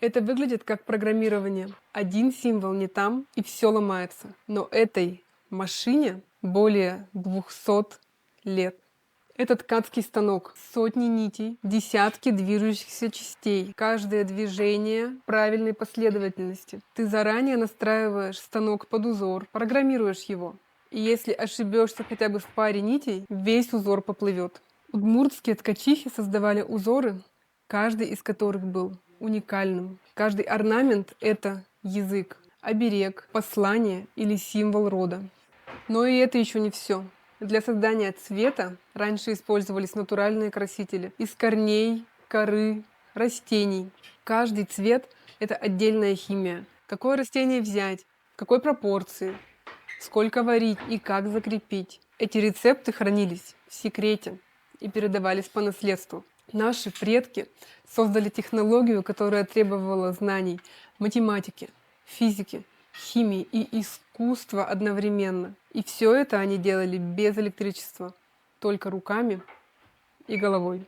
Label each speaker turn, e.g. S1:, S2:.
S1: Это выглядит как программирование. Один символ не там, и все ломается. Но этой машине более 200 лет. Это ткацкий станок. Сотни нитей, десятки движущихся частей. Каждое движение правильной последовательности. Ты заранее настраиваешь станок под узор, программируешь его. И если ошибешься хотя бы в паре нитей, весь узор поплывет. Удмуртские ткачихи создавали узоры, каждый из которых был уникальным. Каждый орнамент — это язык, оберег, послание или символ рода. Но и это еще не все. Для создания цвета раньше использовались натуральные красители из корней, коры, растений. Каждый цвет — это отдельная химия. Какое растение взять, в какой пропорции, сколько варить и как закрепить. Эти рецепты хранились в секрете и передавались по наследству. Наши предки создали технологию, которая требовала знаний математики, физики, химии и искусства одновременно. И все это они делали без электричества, только руками и головой.